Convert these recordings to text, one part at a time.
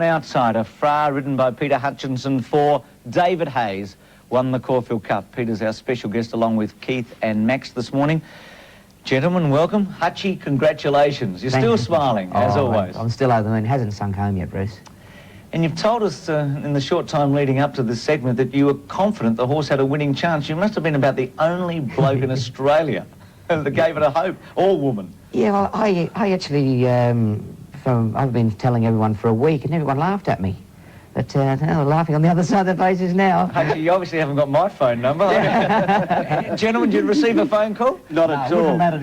Outsider, Fra, ridden by Peter Hutchinson for David Hayes, won the Caulfield Cup. Peter's our special guest along with Keith and Max this morning. Gentlemen, welcome. Hutchie, congratulations. You're still smiling, as always. I'm still over the moon. It hasn't sunk home yet, Bruce. And you've told us in the short time leading up to this segment that you were confident the horse had a winning chance. You must have been about the only bloke in Australia that gave it a hope, or woman. Yeah, well, I actually... I've been telling everyone for a week and everyone laughed at me. But they're laughing on the other side of their faces now. Hey, you obviously haven't got my phone number. Gentlemen, did you receive a phone call? Not at all. It wouldn't matter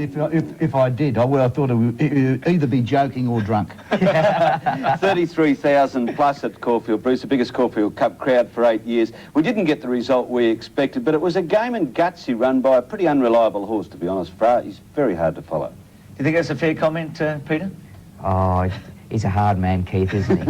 if I did. I thought it would either be joking or drunk. 33,000 plus at Caulfield, Bruce, the biggest Caulfield Cup crowd for 8 years. We didn't get the result we expected, but it was a game and gutsy run by a pretty unreliable horse, to be honest. Fra, he's very hard to follow. Do you think that's a fair comment, Peter? Oh, he's a hard man, Keith, isn't he?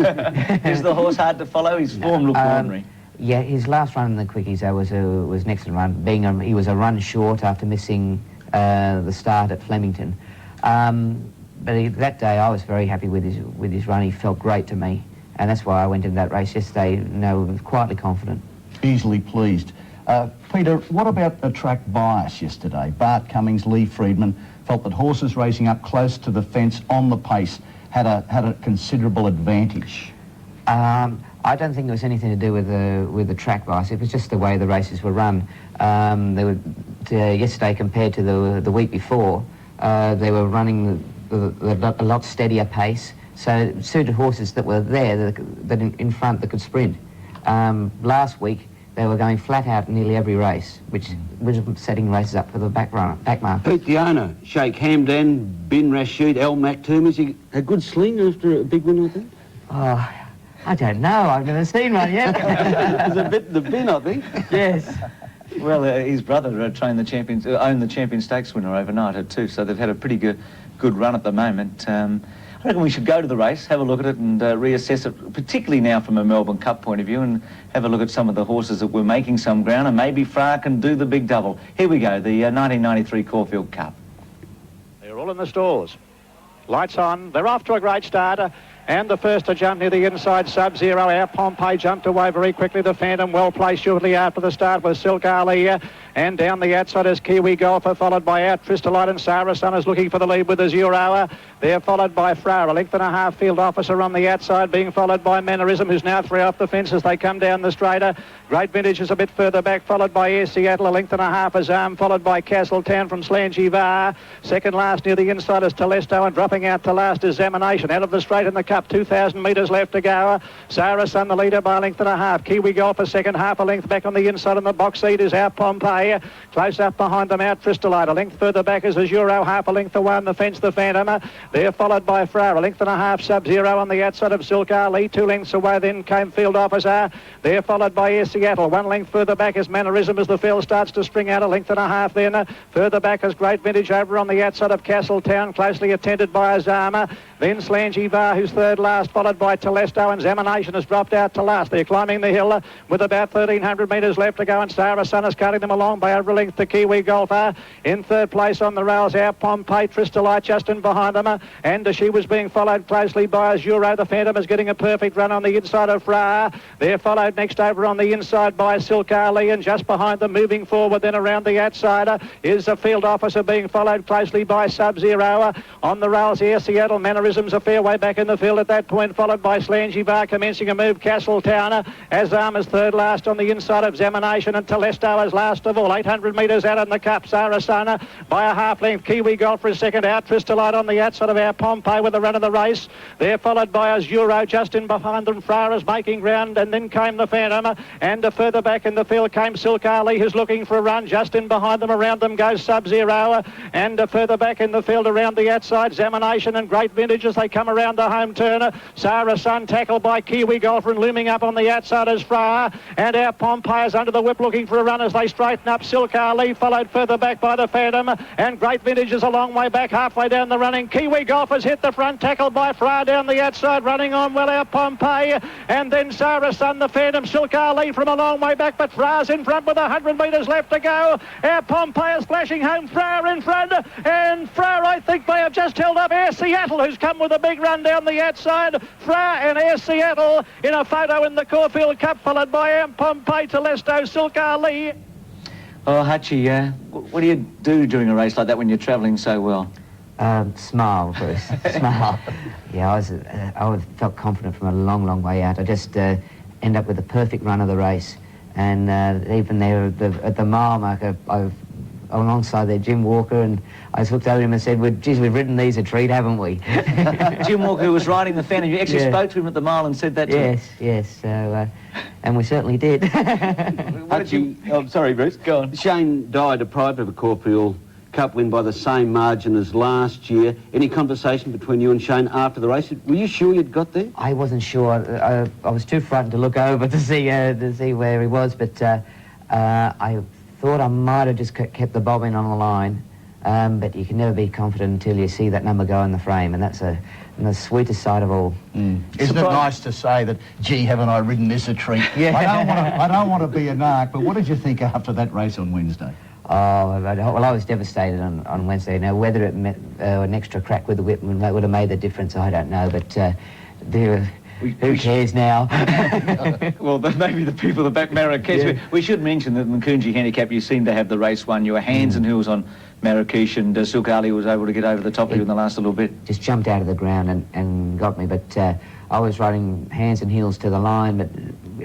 Is the horse hard to follow? His form looked ordinary. Yeah, his last run in the quickies was an excellent run. He was a run short after missing the start at Flemington. But that day I was very happy with his run. He felt great to me, and that's why I went into that race yesterday, quietly confident. Easily pleased. Peter, what about the track bias yesterday? Bart Cummings, Lee Freedman felt that horses racing up close to the fence on the pace had a considerable advantage. I don't think it was anything to do with the track bias. It was just the way the races were run. They were yesterday compared to the week before. They were running a lot steadier pace, so it suited horses that were there that in front that could sprint. Last week they were going flat out in nearly every race, which was setting races up for the back mark. Pete, the owner, Sheikh Hamdan, Bin Rashid, El Maktoum, is he a good sling after a big win, I think? Oh, I don't know. I've never seen one yet. There's a bit in the bin, I think. Yes. Well, his brother owned the Champion Stakes winner overnight too, so they've had a pretty good run at the moment. I reckon we should go to the race, have a look at it and reassess it, particularly now from a Melbourne Cup point of view, and have a look at some of the horses that were making some ground, and maybe Fra can do the big double. Here we go, the 1993 Caulfield Cup. They're all in the stalls. Lights on. They're off to a great start. And the first to jump near the inside, Sub-Zero. Our Pompeii jumped away very quickly. The Phantom well placed shortly after the start with Silk Ali. And down the outside is Kiwi Golfer, followed by Out Tristolite, and Sarah Sun is looking for the lead with Azura. They're followed by Fra, a length and a half field officer on the outside, being followed by Mannerism, who's now 3 off the fence as they come down the straighter. Great Vintage is a bit further back, followed by Air Seattle, a length and a half Azam, followed by Castletown from Slangivar. Second last near the inside is Telesto, and dropping out to last is Examination. Out of the straight in the Cup, 2,000 metres left to go. Sarah Sun, the leader, by a length and a half. Kiwi Golfer, second, half a length back on the inside, and the box seat is Our Pompeii. Close up behind them, Out Tristolite. A length further back is Azuro, half a length away on the fence, the Phantom. They're followed by Fra, a length and a half, Sub-Zero on the outside of Silk Ali. 2 lengths away then came Field Officer. They're followed by Air Seattle. 1 length further back is Mannerism as the field starts to spring out, a length and a half then. Further back is Great Vintage over on the outside of Castletown, closely attended by Azama. Then Slangivar, who's third last, followed by Telesto, and Examination has dropped out to last. They're climbing the hill with about 1,300 metres left to go, and Sarah Sun is cutting them along by over a length to Kiwi Golfer. In third place on the rails, Our Pompeii, Tristolite just in behind them, and she was being followed closely by Azuro. The Phantom is getting a perfect run on the inside of Fra. They're followed next over on the inside by Silk Ali, and just behind them, moving forward then around the outside, is a field officer being followed closely by Sub-Zero. On the rails here, Seattle Mannerism's a fair way back in the field at that point, followed by Slangivar commencing a move. Castletown, Azam is third last on the inside of Examination, and Telesto is last of all. 800 metres out in the Cup. Sarah Sun by a half length. Kiwi Golfer is second out. Tristolite on the outside of Our Pompeii with the run of the race. They're followed by Azuro just in behind them. Fra is making ground, and then came the Phantom, and further back in the field came Silk Ali, who's looking for a run. Just in behind them, around them goes Sub-Zero, and further back in the field around the outside, Examination and Great Vintage as they come around the home turn. Sarah Sun tackled by Kiwi Golfer, and looming up on the outside is Fra, and Our Pompeii is under the whip looking for a run as they straighten up. Silk Ali followed further back by the Phantom, and Great Vintage is a long way back, halfway down the running. Kiwi Golfer's hit the front, tackled by Fra down the outside, running on well Our Pompeii, and then Sarah Sun, the Phantom, Silk Ali from a long way back, but Fra's in front with 100 metres left to go. Our Pompeii is flashing home, Fra in front, and Fra, I think, may have just held up Air Seattle, who's come with a big run down the outside. Fra and Air Seattle in a photo in the Caulfield Cup, followed by Am Pompey, Telesto, Silk Ali. Oh, Hutchie, what do you do during a race like that when you're travelling so well? Smile, Bruce. Smile. Yeah, I felt confident from a long, long way out. I just end up with the perfect run of the race. And even there at the mile marker, alongside there, Jim Walker, and I just looked over him and said, well, geez, we've ridden these a treat, haven't we? Jim Walker, who was riding the Phantom, you actually Yeah. spoke to him at the mile and said that to him? Yes. So, and we certainly did. What did you... Oh, sorry, Bruce. Go on. Shane Dye deprived of a Caulfield Cup win by the same margin as last year. Any conversation between you and Shane after the race? Were you sure you'd got there? I wasn't sure. I was too frightened to look over to see where he was, but I thought I might have just kept the bobbin on the line. But you can never be confident until you see that number go in the frame, and that's the sweetest sight of all. Isn't it nice to say that, gee, haven't I ridden this a treat? Yeah. I don't want to be a narc, but what did you think after that race on Wednesday? Oh, well, I was devastated on Wednesday. Now, whether it meant an extra crack with the whip would have made the difference, I don't know, but who cares now? Well, maybe the people that back Marrakesh. Yeah. We should mention that in the Coonji Handicap, you seem to have the race won. You were hands and heels on Marrakesh, and Silk Ali was able to get over the top of you in the last little bit. Just jumped out of the ground and got me, but I was riding hands and heels to the line, but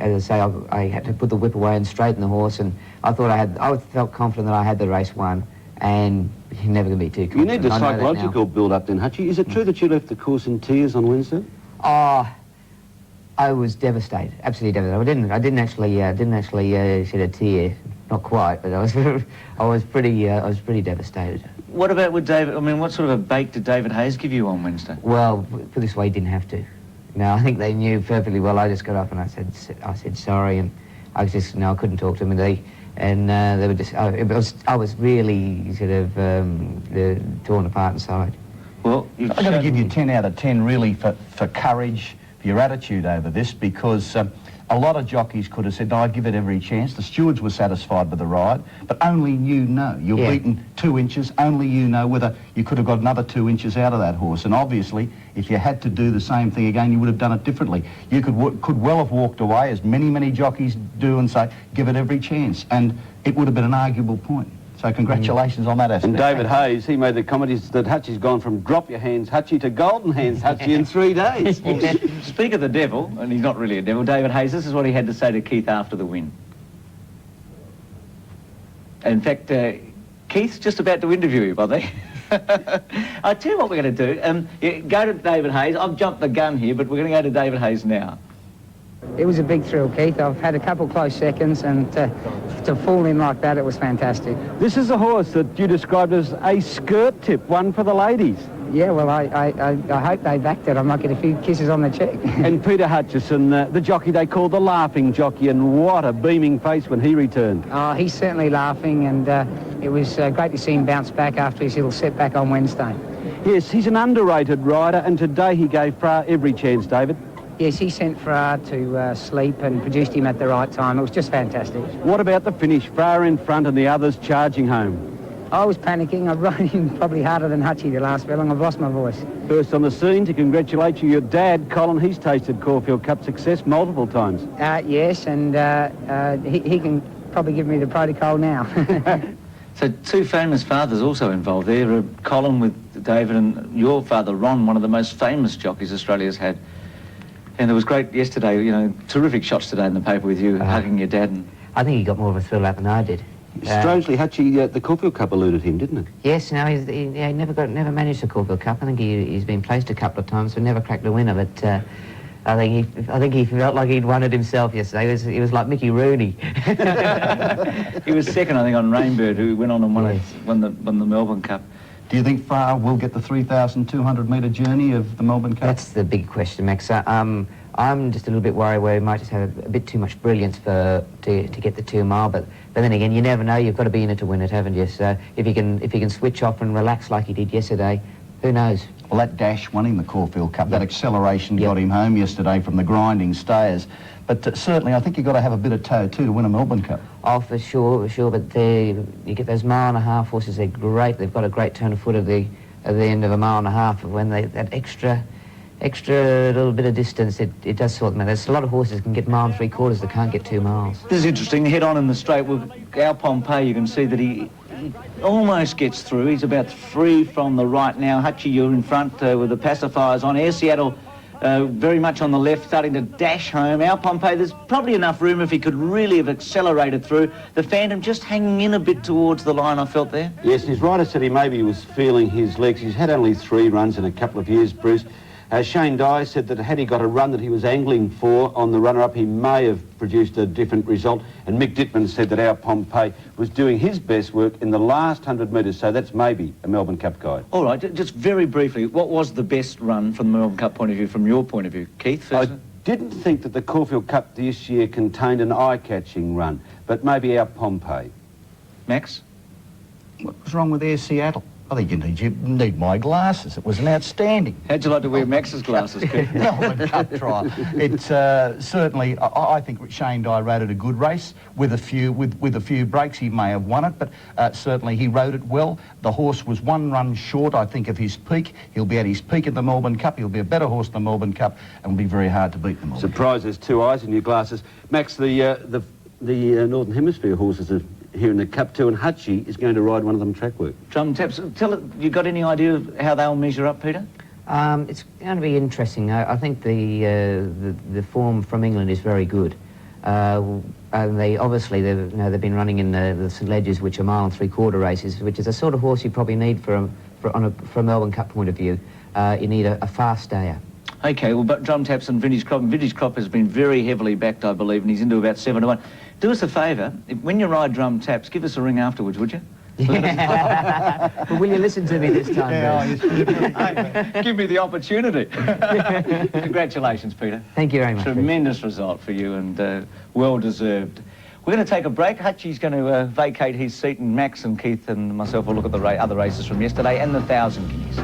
as I say, I had to put the whip away and straighten the horse, and I felt confident that I had the race won, and you're never going to be too confident. You need the psychological build-up then, Hutchie. Is it true that you left the course in tears on Wednesday? Oh, I was devastated, absolutely devastated. I didn't actually shed a tear, not quite, but I was pretty devastated. What about with David? I mean, what sort of a bake did David Hayes give you on Wednesday? Well, put this way, he didn't have to. No, I think they knew perfectly well. I just got up and I said sorry, and I couldn't talk to them, and they were just. I was really sort of torn apart inside. Well, I've got to give you 10 out of 10 really for courage, for your attitude over this, because a lot of jockeys could have said, no, I'd give it every chance. The stewards were satisfied with the ride, but only you know. You're beaten 2 inches, only you know whether you could have got another 2 inches out of that horse. And obviously, if you had to do the same thing again, you would have done it differently. You could well have walked away, as many jockeys do, and say, give it every chance. And it would have been an arguable point. So congratulations on that aspect. And David Hayes, he made the comment that Hutchie's gone from drop your hands, Hutchie, to golden hands, Hutchie, in 3 days. Well, speak of the devil, and he's not really a devil, David Hayes, this is what he had to say to Keith after the win. In fact, Keith's just about to interview you, I think. I'll tell you what we're going to do. Go to David Hayes. I've jumped the gun here, but we're going to go to David Hayes now. It was a big thrill, Keith. I've had a couple close seconds, and to fall in like that, it was fantastic. This is a horse that you described as a skirt tip, one for the ladies. Yeah, well, I hope they backed it. I might get a few kisses on the cheek. And Peter Hutchison, the jockey they call the laughing jockey, and what a beaming face when he returned. Oh, he's certainly laughing, and it was great to see him bounce back after his little setback on Wednesday. Yes, he's an underrated rider, and today he gave Fra every chance, David. Yes, he sent Fra to sleep and produced him at the right time. It was just fantastic. What about the finish? Fra in front and the others charging home. I was panicking. I rode him probably harder than Hutchie the last spell, and I've lost my voice. First on the scene to congratulate you, your dad, Colin. He's tasted Caulfield Cup success multiple times. Yes, and he can probably give me the protocol now. So 2 famous fathers also involved there, Colin with David, and your father, Ron, one of the most famous jockeys Australia's had. And it was great yesterday, terrific shots today in the paper with you hugging your dad. And I think he got more of a thrill out than I did. Strangely, Hutchie, the Caulfield Cup eluded him, didn't it? Yes, no, he never managed the Caulfield Cup. I think he's been placed a couple of times, but never cracked a winner. But I think he felt like he'd won it himself yesterday. He was like Mickey Rooney. he was second, I think, on Rainbird, who went on and won the Melbourne Cup. Do you think Fra will get the 3,200-metre journey of the Melbourne Cup? That's the big question, Max. I'm just a little bit worried where he might just have a bit too much brilliance to get the 2 mile, but then again, you never know. You've got to be in it to win it, haven't you? So if he can switch off and relax like he did yesterday, who knows? Well, that dash won him the Caulfield Cup. That acceleration got him home yesterday from the grinding stayers. But certainly, I think you've got to have a bit of toe, too, to win a Melbourne Cup. Oh, for sure. But you get those 1.5-mile horses, they're great. They've got a great turn of foot at the end of a 1.5 mile, when that extra extra little bit of distance, it does sort them out. There's a lot of horses that can get mile and 3/4 that can't get 2 miles. This is interesting. Head on in the straight with our Pompey, you can see that he almost gets through. He's about 3 from the right now. Hutchie, you're in front with the pacifiers on. Air Seattle very much on the left, starting to dash home. Our Pompey, there's probably enough room if he could really have accelerated through. The Phantom just hanging in a bit towards the line, I felt there. Yes, his rider said he maybe was feeling his legs. He's had only 3 runs in a couple of years, Bruce. Shane Dye said that had he got a run that he was angling for on the runner-up, he may have produced a different result. And Mick Dittman said that our Pompey was doing his best work in the last 100 metres, so that's maybe a Melbourne Cup guide. All right, just very briefly, what was the best run from the Melbourne Cup point of view, from your point of view? Keith, first? I didn't think that the Caulfield Cup this year contained an eye-catching run, but maybe our Pompey. Max? What was wrong with Air Seattle? I think you need my glasses. It was an outstanding How'd you like to wear Max's glasses, Keith? Melbourne Cup trial. It's certainly, I think Shane Dye rode it a good race with a few breaks. He may have won it, but certainly he rode it well. The horse was 1 run short, I think, of his peak. He'll be at his peak at the Melbourne Cup. He'll be a better horse than the Melbourne Cup, and will be very hard to beat the Melbourne Cup. Surprise, there's 2 eyes in your glasses. Max, the Northern Hemisphere horses are here in the Cup too, and Hutchie is going to ride one of them track work. Drum Taps, you got any idea of how they'll measure up, Peter? It's going to be interesting. I think the form from England is very good. And they obviously they've been running in the St Ledgers, which are mile and 3/4 races, which is the sort of horse you probably need from a Melbourne Cup point of view. You need a fast stayer. Okay, well, but Drum Taps and Vintage Crop. Vintage Crop has been very heavily backed, I believe, and he's into about 7 to 1. Do us a favour, when you ride Drum Taps, give us a ring afterwards, would you? Well, will you listen to me this time, Bruce? Give me the opportunity. Congratulations, Peter. Thank you very much. Tremendous result for you, and well deserved. We're going to take a break. Hutchie's going to vacate his seat, and Max and Keith and myself will look at the other races from yesterday and the 1,000 guineas.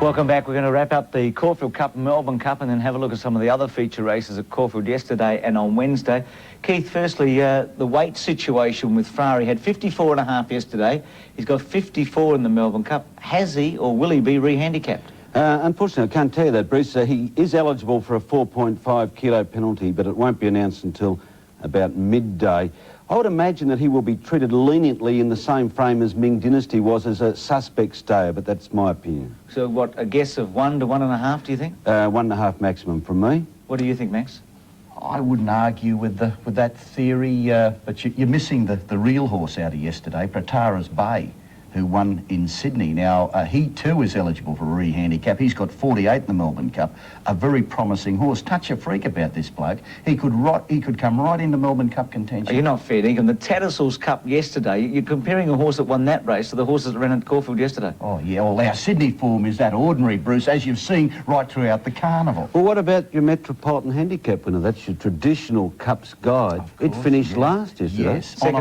Welcome back. We're going to wrap up the Caulfield Cup and Melbourne Cup and then have a look at some of the other feature races at Caulfield yesterday and on Wednesday. Keith, firstly, the weight situation with Ferrari. Had 54.5 yesterday. He's got 54 in the Melbourne Cup. Has he or will he be re-handicapped? Unfortunately, I can't tell you that, Bruce. He is eligible for a 4.5 kilo penalty, but it won't be announced until about midday. I would imagine that he will be treated leniently in the same frame as Ming Dynasty was as a suspect stayer, but that's my opinion. So what, a guess of 1 to 1.5, do you think? 1.5 maximum from me. What do you think, Max? I wouldn't argue with that theory, but you're missing the real horse out of yesterday, Pratara's Bay, who won in Sydney. Now, he too is eligible for a re-handicap. He's got 48 in the Melbourne Cup. A very promising horse. Touch a freak about this bloke. He could come right into Melbourne Cup contention. You're not fair, Deacon. The Tattersalls Cup yesterday, you're comparing a horse that won that race to the horses that ran at Caulfield yesterday. Oh, yeah. Well, our Sydney form is that ordinary, Bruce, as you've seen right throughout the carnival. Well, what about your Metropolitan Handicap winner? That's your traditional Cups guide. Course, it finished yes. last yesterday. Yes, on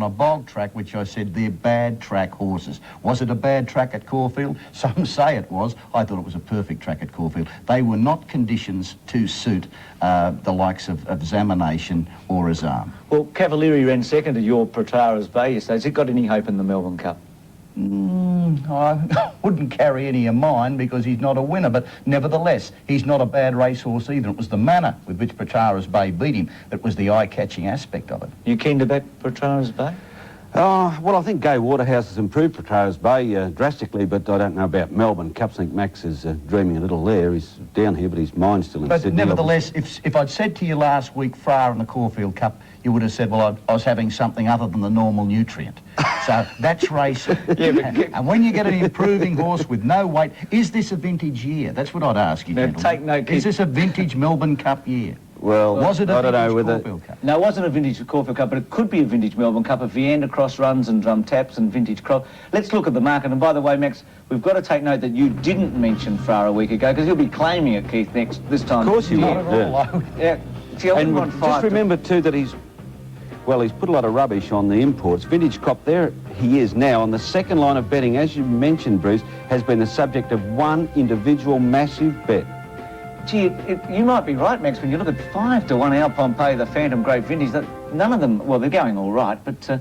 a bog track, which I said they're bad track horses. Was it a bad track at Caulfield? Some say it was. I thought it was a perfect track at Caulfield. They were not conditions to suit the likes of Zamination or Azam. Well, Cavalieri ran second to your Pratara's Bay yesterday. Has he got any hope in the Melbourne Cup? I wouldn't carry any of mine because he's not a winner, but nevertheless, he's not a bad racehorse either. It was the manner with which Pratara's Bay beat him that was the eye-catching aspect of it. You keen to back Pratara's Bay? Well, I think Gay Waterhouse has improved Pratara's Bay drastically, but I don't know about Melbourne Cups. I think Max is dreaming a little there. He's down here, but his mind's still in Sydney. But nevertheless, if I'd said to you last week, Fra in the Caulfield Cup, you would have said, well, I was having something other than the normal nutrient. So that's racing. And when you get an improving horse with no weight, is this a vintage year? That's what I'd ask you, now, gentlemen. take note, is this a vintage Melbourne Cup year? Well, was it a I don't know vintage whether... Caulfield Cup? No, it wasn't a vintage Caulfield Cup, but it could be a vintage Melbourne Cup if Viander Cross runs and Drum Taps and Vintage Crop. Let's look at the market. And by the way, Max, we've got to take note that you didn't mention Fra a week ago because he'll be claiming it, Keith, this time. Of course he will. Not at all. Yeah. See, I And want just remember too that he's put a lot of rubbish on the imports. Vintage Crop, there he is now on the second line of betting, as you mentioned, Bruce, has been the subject of one individual massive bet. Gee, you might be right, Max, when you look at 5 to 1 Our Pompey, the Phantom Great Vintage, that none of them, well, they're going all right, but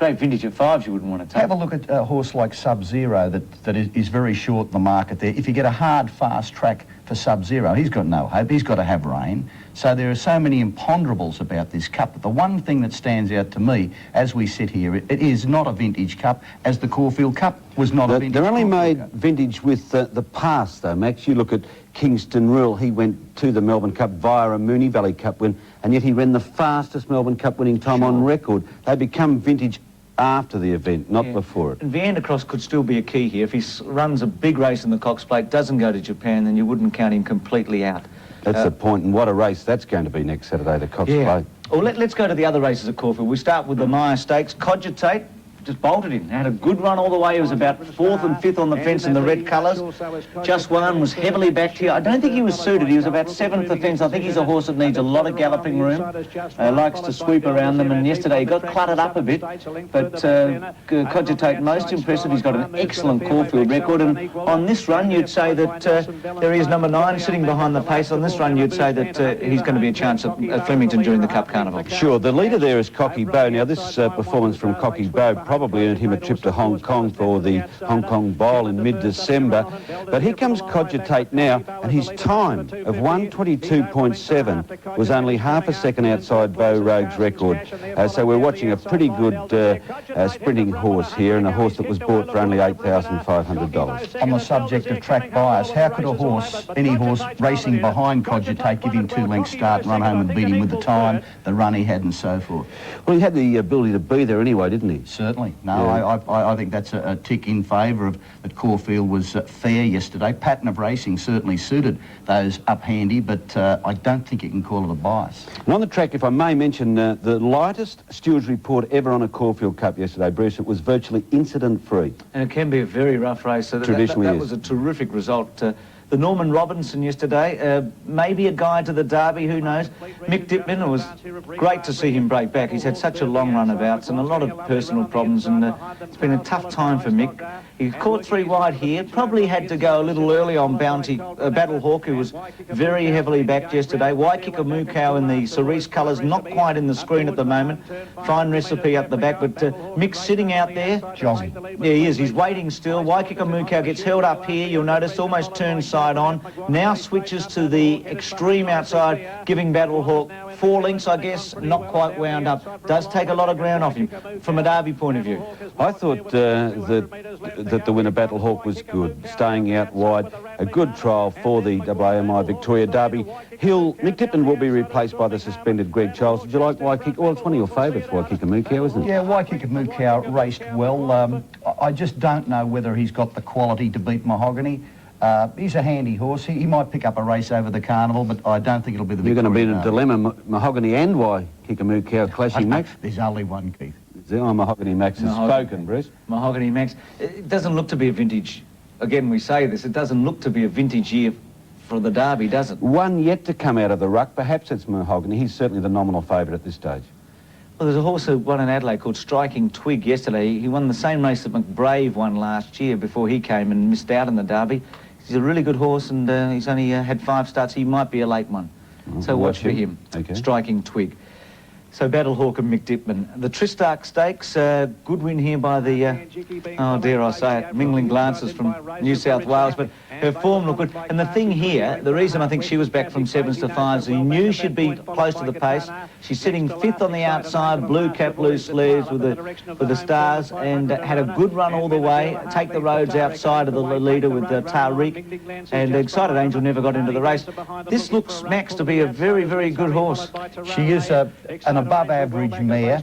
great vintage at 5s you wouldn't want to take. Have a look at a horse like Sub-Zero that is very short in the market there. If you get a hard, fast track for Sub-Zero, he's got no hope. He's got to have rain. So there are so many imponderables about this cup. But the one thing that stands out to me as we sit here, it is not a vintage cup, as the Caulfield Cup was not a vintage. They're only Caulfield made Cup. vintage with the past, though, Max. You look at Kingston Rule. He went to the Melbourne Cup via a Moonee Valley Cup win, and yet he ran the fastest Melbourne Cup winning time on record. They become vintage after the event, not before it. And Viandacross could still be a key here. If he runs a big race in the Cox Plate, doesn't go to Japan, then you wouldn't count him completely out. That's the point, and what a race that's going to be next Saturday, the Cox Plate. Well, let's go to the other races at Caulfield. We start with the Maya Stakes. Cogitate just bolted in. Had a good run all the way. He was about 4th and 5th on the fence in the red colours. Just one was heavily backed here. I don't think he was suited. He was about 7th the fence. I think he's a horse that needs a lot of galloping room. Likes to sweep around them, and yesterday he got cluttered up a bit. But Cogitate, most impressive. He's got an excellent Caulfield record, and on this run you'd say that there is number 9 sitting behind the pace. On this run you'd say that he's going to be a chance at Flemington during the Cup Carnival. Sure, the leader there is Cocky Bow. Now this performance from Cocky Bow probably earned him a trip to Hong Kong for the Hong Kong Bowl in mid-December. But here comes Cogitate now, and his time of 1:22.7 was only half a second outside Beau Rogue's record. So we're watching a pretty good sprinting horse here, and a horse that was bought for only $8,500. On the subject of track bias, how could a horse, any horse racing behind Cogitate, give him 2 lengths start, run home and beat him with the time, the run he had and so forth? Well, he had the ability to be there anyway, didn't he? Certainly. No, I think that's a tick in favour of that. Caulfield was fair yesterday. Pattern of racing certainly suited those up handy, but I don't think you can call it a bias. And on the track, if I may mention, the lightest stewards report ever on a Caulfield Cup yesterday, Bruce, it was virtually incident-free. And it can be a very rough race. So Traditionally that was a terrific result. The Norman Robinson yesterday, maybe a guide to the Derby, who knows. Mick Dittman, it was great to see him break back. He's had such a long run of outs and a lot of personal problems, and it's been a tough time for Mick. He caught 3 wide here, probably had to go a little early on Battle Hawk, who was very heavily backed yesterday. Waikika Mukau in the cerise colours, not quite in the screen at the moment. Fine recipe up the back, but Mick's sitting out there. Jogging. Yeah, he is. He's waiting still. Waikika Mukau gets held up here. You'll notice almost turns side on, now switches to the extreme outside, giving Battle Hawk 4 lengths, I guess, not quite wound up. Does take a lot of ground off him from a Derby point of view. I thought that the winner Battle Hawk was good, staying out wide. A good trial for the WAMI Victoria Derby. Mick Dittman will be replaced by the suspended Greg Charles. Did you like Waikika? Well, it's one of your favourites, Waikika Mukau, isn't it? Yeah, Waikika Mukau raced well. I just don't know whether he's got the quality to beat Mahogany. He's a handy horse. He might pick up a race over the carnival, but I don't think it'll be the You're going to be in a Derby. dilemma, Mahogany and Waikika Mukau clashing, Max. There's only one, Keith. Mahogany Max has spoken, Bruce. Mahogany Max. It doesn't look to be a vintage. Again, we say this. It doesn't look to be a vintage year for the Derby, does it? One yet to come out of the ruck. Perhaps it's Mahogany. He's certainly the nominal favourite at this stage. Well, there's a horse who won in Adelaide called Striking Twig yesterday. He won the same race that McBrave won last year before he came and missed out in the Derby. He's a really good horse, and he's only had 5 starts. He might be a late one. So watch for him. Okay. Striking Twig. So Battle Hawk and Mick Dittman. The Tristark Stakes, good win here by the, oh dare I say it, Mingling Glances from New South Wales, but her form looked good. And the thing here, the reason I think she was back from 7s to 5s, he knew she'd be close to the pace. She's sitting 5th on the outside, blue cap, blue sleeves with the stars, and had a good run all the way. Take the roads outside of the leader with Tariq, and Excited Angel never got into the race. This looks, Max, to be a very, very good horse. She is an above-average mare.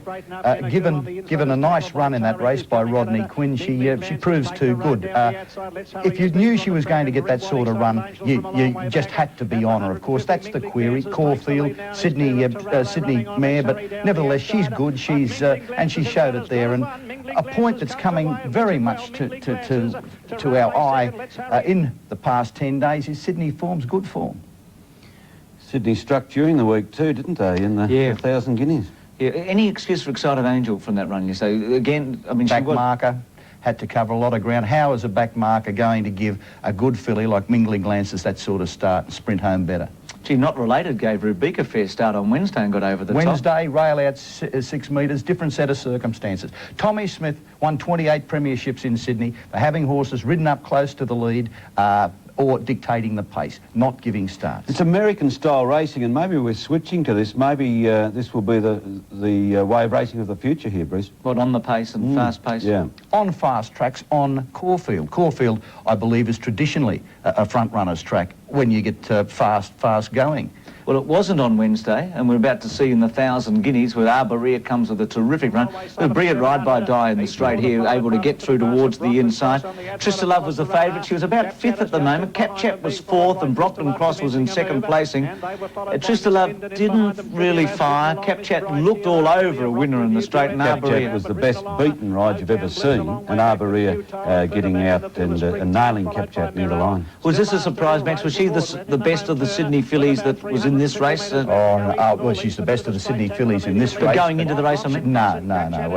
Given a nice run in that race by Rodney Quinn, she proves too good. If you knew she was going to get that sort of run, you just had to be on her. Of course, that's the query. Caulfield, Sydney mare, but nevertheless, she's good. And she showed it there. And a point that's coming very much to our eye in the past 10 days is Sydney form's good form. Sydney struck during the week too, didn't they, in the 1,000 guineas? Yeah, any excuse for Excited Angel from that run, you say? Again, I mean, back marker, had to cover a lot of ground. How is a back marker going to give a good filly like Mingling Glances that sort of start and sprint home better? Gee, not related, gave Rubik a fair start on Wednesday and got over the top. Wednesday, rail out 6 metres, different set of circumstances. Tommy Smith won 28 premierships in Sydney for having horses ridden up close to the lead or dictating the pace, not giving starts. It's American-style racing, and maybe we're switching to this. Maybe this will be the way of racing of the future here, Bruce. What, on the pace and fast pace? Yeah. On fast tracks, on Caulfield. Caulfield, I believe, is traditionally a front-runner's track when you get fast going. Well, it wasn't on Wednesday, and we're about to see in the 1,000 Guineas where Arborea comes with a terrific run. A brilliant ride by Di in the straight here, able to get through towards the inside. Trista Love was the favourite. She was about fifth at the moment. Capchat was fourth, and Brockton Cross was in second placing. Trista Love didn't really fire. Capchat looked all over a winner in the straight, and Capchat was the best beaten ride you've ever seen, and Arborea getting out and nailing Capchat near the line. Was this a surprise, Max? Was she the best of the Sydney fillies that was in this race? Well, she's the best of the Sydney fillies in this race. Going into the race, I mean? No.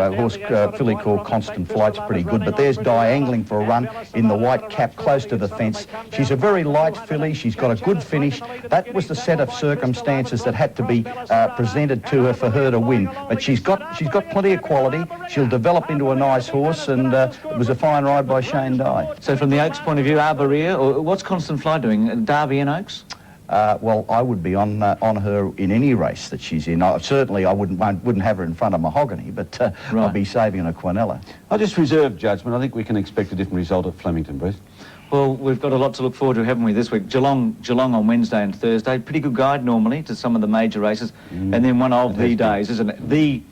A horse filly called Constant Flight's pretty good, but there's Di angling for a run in the white cap close to the fence. She's a very light filly. She's got a good finish. That was the set of circumstances that had to be presented to her for her to win. But she's got plenty of quality. She'll develop into a nice horse, and it was a fine ride by Shane Dye. So from the Oaks point of view, Arborea, or what's Constant Fly doing? Derby and Oaks? Well, I would be on her in any race that she's in. Certainly, I wouldn't have her in front of Mahogany, but Right. I'd be saving her Quinella. I'll just reserve judgment. I think we can expect a different result at Flemington, Bruce. Well, we've got a lot to look forward to, haven't we, this week? Geelong on Wednesday and Thursday. Pretty good guide normally to some of the major races. And then one of the days, isn't it? The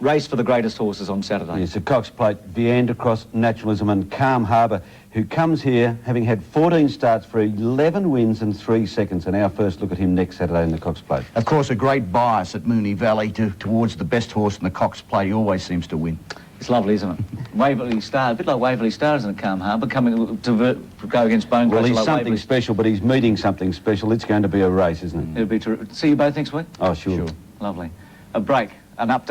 race for the greatest horses on Saturday. Yes, the Cox Plate, Viandacross, Naturalism and Calm Harbour, who comes here having had 14 starts for 11 wins and 3 seconds. And our first look at him next Saturday in the Cox Plate. Of course, a great bias at Moonee Valley towards the best horse in the Cox Plate. He always seems to win. It's lovely, isn't it? Waverley Star, a bit like Waverley Star, isn't it, Calm Harbour, coming to go against Bone Well, Crusher he's like something Waverley. special, but he's meeting something special. It's going to be a race, isn't it? It'll be terrific. See you both next week? Oh, sure. Lovely. A break, an update.